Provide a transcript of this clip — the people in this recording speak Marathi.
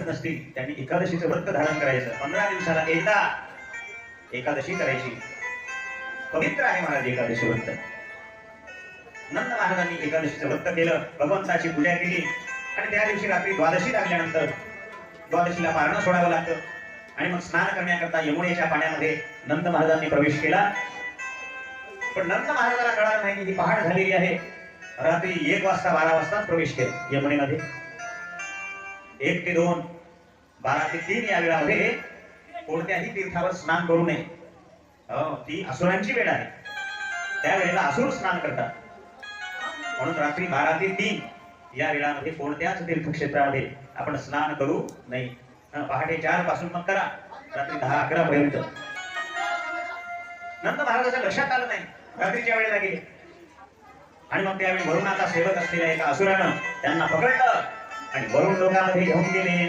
नसतील त्यांनी एकादशीचं व्रत धारण करायचं. 15 दिवसाला एकदा एकादशी करायची. पवित्र आहे महाराज एकादशी व्रत. नंद महाराजांनी एकादशीचं व्रत केलं, भगवंताची पूजा केली आणि त्या दिवशी रात्री द्वादशी लागल्यानंतर द्वादशीला पारणं सोडावं लागतं आणि मग स्नान करण्याकरता यमुनेच्या पाण्यामध्ये नंद महाराजांनी प्रवेश केला. पण नंद महाराजांना कळालं नाही की पहाट झालेली आहे. रात्री 1 वाजता 12 वाजता प्रवेश केला यमुनेमध्ये. 1 ते 2, 12 ते 3 या वेळामध्ये कोणत्याही तीर्थावर स्नान करू नये. ती असुरांची वेळ आहे. त्या वेळेला असुर स्नान करतात. म्हणून रात्री 12 ते 3 या वेळामध्ये कोणत्याच तीर्थक्षेत्रामध्ये आपण स्नान करू नये. पहाटे 4 पासून मग करा, रात्री 10-11 पर्यंत. नंद महाराजांच्या लक्षात आलं नाही, रात्रीच्या वेळेला गेले आणि मग त्यावेळी वरुणाचा सेवक असलेल्या एका असुरानं त्यांना पकडलं आणि वरुण लोकांमध्ये घेऊन गेले.